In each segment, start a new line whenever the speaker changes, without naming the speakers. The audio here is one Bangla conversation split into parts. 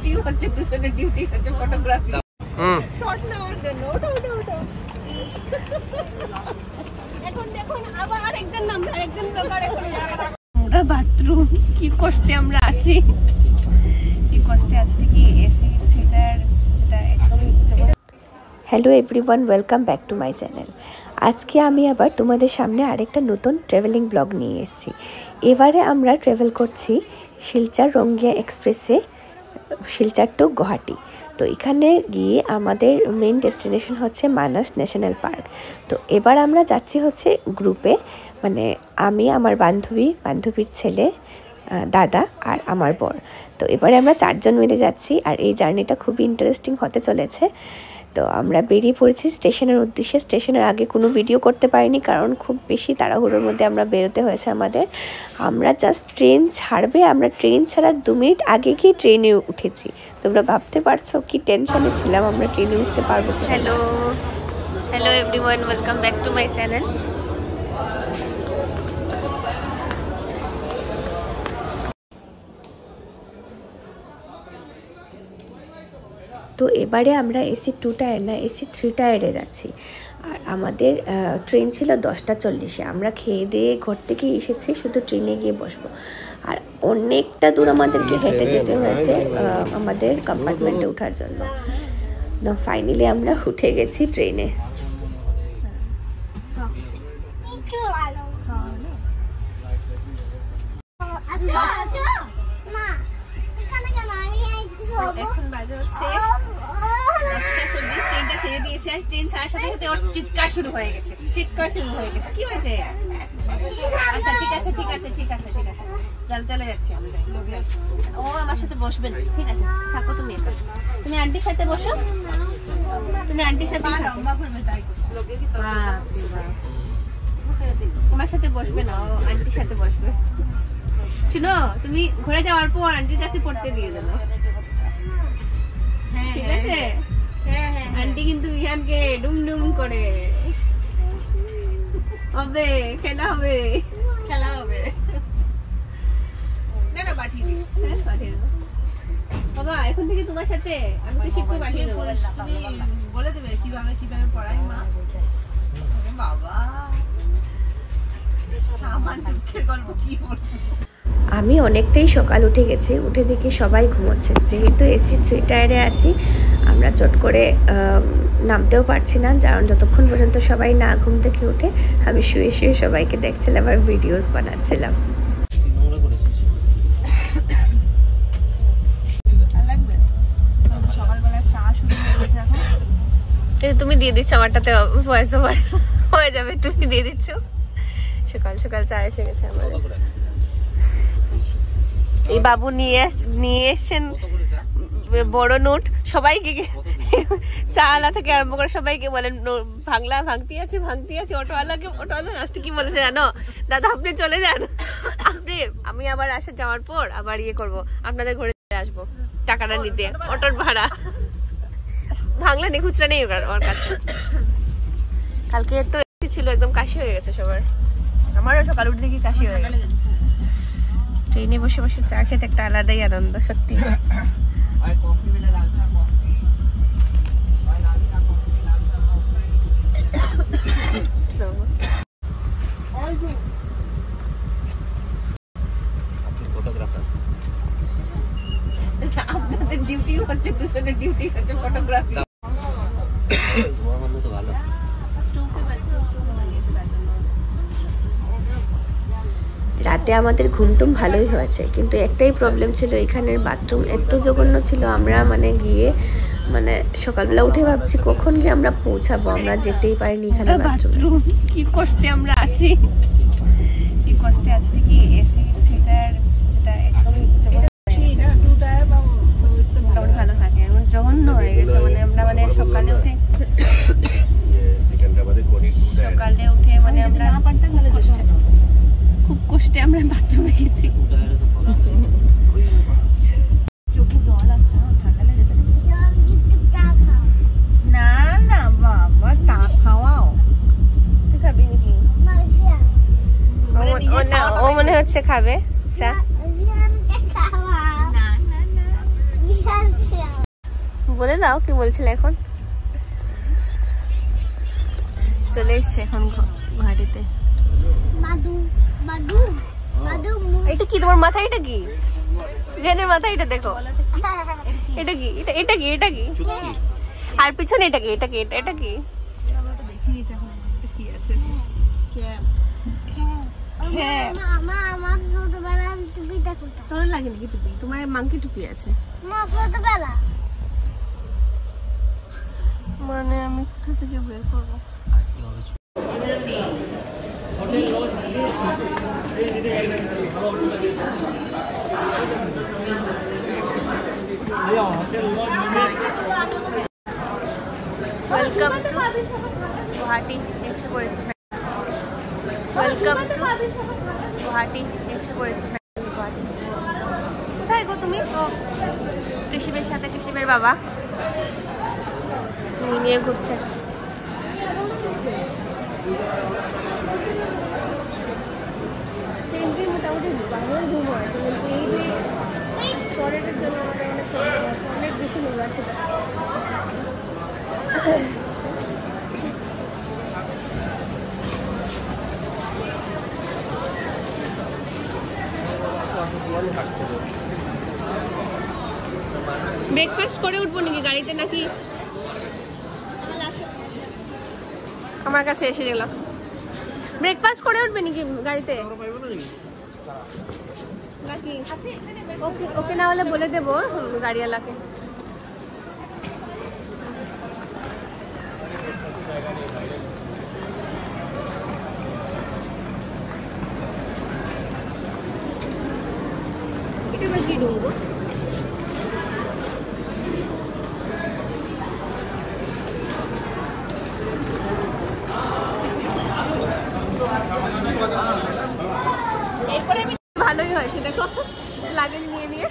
ডিউটি হচ্ছে, দুজনের ডিউটি হচ্ছে ফটোগ্রাফি।
শট নেওয়ার জন্য ওটা ওটা ওটা।
এখন দেখুন আবার আরেকজন নামবে, আরেকজন ব্লগার। এখন ওরা বাথরুম, কি কষ্টে আমরা আছি, কি কষ্টে আছে। কি এসি থিয়েটার যেটা একদম।
Hello everyone, welcome back to my channel. আজকে আমি আবার তোমাদের সামনে আরেকটা নতুন ট্রাভেলিং ব্লগ নিয়ে এসেছি। এবারে আমরা ট্রাভেল করছি শিলচর রঙ্গিয়া এক্সপ্রেসে, শিলচর টু গুয়াহাটি। তো এখানে গিয়ে আমাদের মেন ডেস্টিনেশন হচ্ছে মানস ন্যাশনাল পার্ক। তো এবার আমরা যাচ্ছি হচ্ছে গ্রুপে, মানে আমি, আমার বান্ধবীর ছেলে, দাদা আর আমার বর। তো এবারে আমরা 4 জন মিলে যাচ্ছি, আর এই জার্নিটা খুবই ইন্টারেস্টিং হতে চলেছে। তো আমরা বেরিয়ে পড়েছি স্টেশনের উদ্দেশ্যে। স্টেশনের আগে কোনো ভিডিও করতে পারিনি, কারণ খুব বেশি তাড়াহুড়োর মধ্যে আমরা বেরোতে হয়েছে আমাদের। আমরা জাস্ট ট্রেন ছাড়বে, আমরা ট্রেন ছাড়ার 2 মিনিট আগে গিয়ে ট্রেনে উঠেছি। তোমরা ভাবতে পারছো কি টেনশনে ছিলাম আমরা ট্রেনে উঠতে পারবো।
Hello hello everyone, welcome back to my channel.
তো এবারে আমরা এসি 2 টায়ার না, এসি 3 টায়ারে যাচ্ছি। আর আমাদের ট্রেন ছিল 10টা 40-এ। আমরা খেয়ে দিয়ে ঘর থেকে এসেছি, শুধু ট্রেনে গিয়ে বসবো। আর অনেকটা দূর আমাদেরকে হেঁটে যেতে হয়েছে আমাদের কম্পার্টমেন্টে ওঠার জন্য। না ফাইনালি আমরা উঠে গেছি ট্রেনে।
এখন বাজে হচ্ছে 10:40, ট্রেনটা ছেড়ে দিয়েছে। আর ট্রেন ছাড়ার সাথে সাথে ওর চিৎকার শুরু হয়ে গেছে। কি হয়েছে? আচ্ছা ঠিক আছে চলে যাচ্ছি আমরা। ও আমার সাথে বসবে না, ঠিক আছে থাকো তুমি। তুমি আন্টির সাথে বসো, তুমি আন্টির সাথে আমার সাথে বসবে না, ও আন্টির সাথে বসবে। শুনো, তুমি ঘুরে যাওয়ার পর আন্টির কাছে পড়তে দিয়ে দেবো, ঠিক আছে? আন্টি কিন্তু বিহানকে ডুম করে হবে, খেলা হবে। বাবা এখন থেকে তোমার সাথে আমি তো শিখতে পাঠিয়ে দেবো, তুমি বলে দেবে কিভাবে পড়াই মা। বাবা আমার দুঃখের গল্প কি বলবো।
আমি অনেকটাই সকাল উঠে গেছি, উঠে দেখি সবাই ঘুমোচ্ছে। যেহেতু এসি 3 টায়ারে আছি, আমরা চট করে নামতেও পারছি না, কারণ যতক্ষণ পর্যন্ত সবাই না ঘুম থেকে উঠে আমি শুয়ে শুয়ে সবাইকে দেখছিলাম আর ভিডিওস বানাচ্ছিলাম।
তুমি দিয়ে দিচ্ছ আমারটাতে ভয়েস ওভার হয়ে যাবে, তুমি দিয়ে দিচ্ছ। সকাল সকাল চা এসে গেছে আমাদের। এই বাবু নিয়ে এসছেন বড় নোট, সবাইকে চালা থেকে আরম্ভ করে সবাইকে বলেন ভাঙলা ভাঙতি আছে। অটোওয়ালা লাস্টে কি বলেছে জানো? দাদা আপনি চলে যান, আমি আবার যাওয়ার পর আবার করবো, আপনাদের ঘরে আসবো টাকাটা নিতে, অটোর ভাড়া। ভাঙলা নেই, খুচরা নেই ওর কাছে। কালকে তো ছিল, একদম কাশি হয়ে গেছে সবার। আমারও সকাল উঠে দেখি কাশি হয়ে গেছে। ট্রেনে বসে বসে চা খেতে একটা আলাদাই আনন্দ, সত্যি। আপনাদের ডিউটি হচ্ছে, দুজনের ডিউটি হচ্ছে ফটোগ্রাফি।
রাতে আমাদের ঘুমটুম ভালোই হয়েছে, কিন্তু একটাই প্রবলেম ছিল, এখানের বাথরুম এত জঘন্য ছিল। আমরা গিয়ে সকালবেলা উঠে ভাবছি কখন গিয়ে আমরা পৌঁছাবো, আমরা যেতেই পারিনি এখানে বাথরুম।
কি কষ্টে আমরা আছি, কি কষ্টে আছে। কি এসি থিয়েটার যেটা একদম ভালো থাকে, জঘন্য হয়ে গেছে। আমরা সকালে উঠে আমরা খুব কষ্টে আমরা বাথরুমে গেছি। চোখে জল আসছে, ঠান্ডা লেগেছে।
না বাবা, তা খাওয়াও।
তুই খাবি নাকি? ও মনে হচ্ছে খাবে চা। বলে দাও কি বলছিলে এখন। চলে এসছে এখন ঘাটিতে। এটা কি তোমার মাথায়? এটা কি রিয়ানের মাথায়? এটা দেখো, এটা কি? এটা কি? এটা কি? আর পিছনে এটা কি? এটা কি? এটা কি? তোমার লাগে নাকি টুপি? তোমার মাংকি টুপি আছে মানে আমি কোথা থেকে বের করবো? ওয়েলকাম টু গুয়াহাটি এসে পড়েছি। ওয়েলকাম টু গুয়াহাটি এসে পড়েছি। কোথায় গো তুমি? ও কৃষিবের সাথে কৃষিবের বাবা নিয়ে ঘুরছে। মোটামুটি ভালোই ঘুম হয়, কিন্তু এই যে শহরের জন্য আমাদের অনেক বেশি লোক আছে। ব্রেকফাস্ট করে উঠবো নাকি গাড়িতে, নাকি আমার কাছে এসে গেলাম? ব্রেকফাস্ট করে উঠবে নাকি গাড়িতে নাকি? ওকে ওকে, না হলে বলে দেবো গাড়িওয়ালাকে। এটা এবার কি ঢুকবো? ভালোই হয়েছে, দেখো লাগেজ নিয়ে নিয়ে।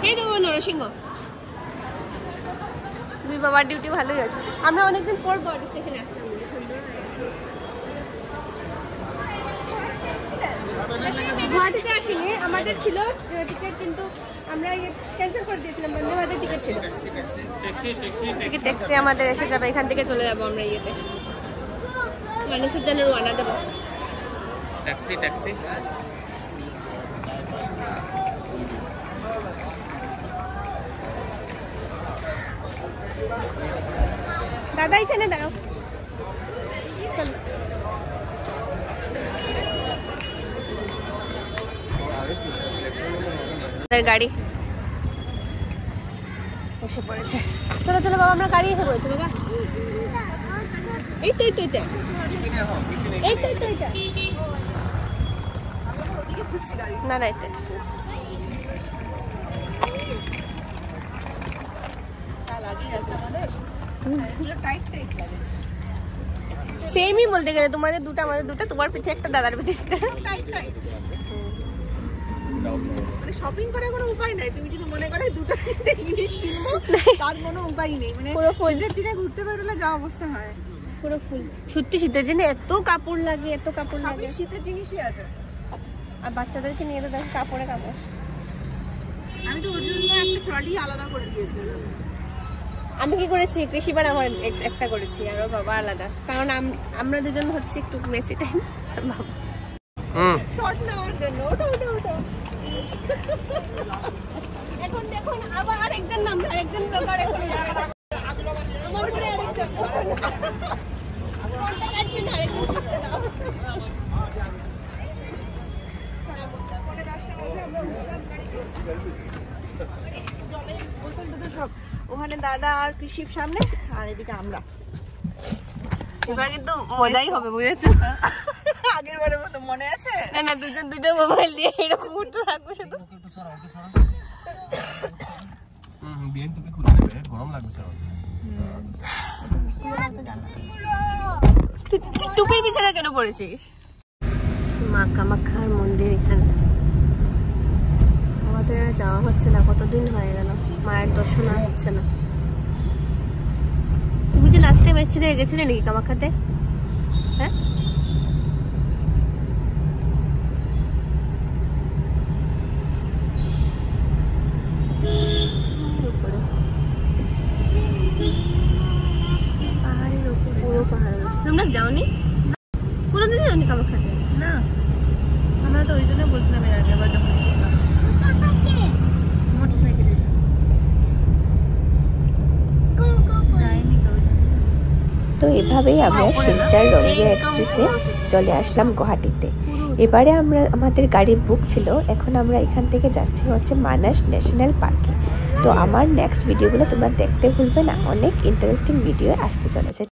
এই দেবো নরসিংহ। দুই বাবার ডিউটি ভালোই আছে। আমরা অনেকদিন পর গুয়াহাটি স্টেশনে আসলাম। গুয়াহাটিতে আসিনি, আমাদের ছিল টিকিট, কিন্তু আমরা ক্যান্সেল করে দিয়েছিলাম। বন্ধে ভারতের টিকিট ছিল। ট্যাক্সি আমাদের এসে যাবে, এখান থেকে চলে যাবো আমরা ইয়েতে মানুষের জন্য রওনা দেবো। ট্যাক্সি ট্যাক্সি দাদা এখানে দাঁড়াও। গাড়ি এসে পড়েছে। চলো চলো বাবা, আমরা গাড়ি এসে পড়েছে বাবা। এই তো এই তো এটা, এই তো এটা এটা না না এটা সেমই বলতে গেলে। তোমাদের দুটো, আমাদের দুটো, তোমার পিঠে একটা, দাদার পিঠে একটা।
মানে শপিং করার কোনো উপায় নাই। তুমি যদি মনে করো দুটো জিনিস কিনবো, তার কোনো উপায় নেই। মানে
পুরো ফুল
দিনে ঘুরতে বেরোলে যা অবস্থা হয়।
পুরো ফুল। সত্যি শীতের জন্য এত কাপড় লাগে, এত কাপড় লাগে।
শীতের জিনিসই আছে।
আর বাচ্চাদেরকে নিয়ে তো দেখো কাপড়ে কাপড়।
আমি তো ওর জন্য একটা ট্রলি আলাদা করে দিয়েছিলাম।
আমি কি করেছি, কৃষিবার আমার একটা করেছি, আর ওর বাবা আলাদা। কারণ আমরা দুজন হচ্ছে একটু মেসি টাইম।
শর্ট নেওয়ার জন্য ওটা ওটা ওটা।
এখন দেখুন আবার আরেকজন নাম, আরেকজন ব্লগার এখন আমার পরে আরেকজন আরেকজন করতে দাও।
সব ওখানে দাদা আর কৃষির সামনে, আর এদিকে আমরা।
এবার কিন্তু মজাই হবে, বুঝেছো?
আগের বারের মতো মনে আছে?
না না, দুজন দুটো মোবাইল দিয়ে এরকম উঠতে থাকবো শুধু। টুপির পিছনে কেন পড়েছিস? মা কামাখ্যার মন্দির এখানে। আমাদের যাওয়া হচ্ছে না, কতদিন হয়ে গেল মায়ের দর্শন আর হচ্ছে না। তুমি যে লাস্ট টাইম এসেছিলে, গেছিলে নাকি কামাখ্যাতে? হ্যাঁ, যাওনি? কোনোদিনই যাওনি কামাখ্যাতে?
না, আমরা তো ওই জন্য বলছিলাম এর আগে আবার যখন মোটরসাইকেলে যাইনি তো।
তো এভাবেই আমরা শিলচর রঙ্গিয়া এক্সপ্রেসে চলে আসলাম গুয়াহাটিতে। এবারে আমাদের গাড়ি বুক ছিল। এখন আমরা এখান থেকে যাচ্ছি হচ্ছে মানাস ন্যাশনাল পার্কে। তো আমার নেক্সট ভিডিওগুলো তোমরা দেখতে ভুলবে না, অনেক ইন্টারেস্টিং ভিডিও আসতে চলেছে।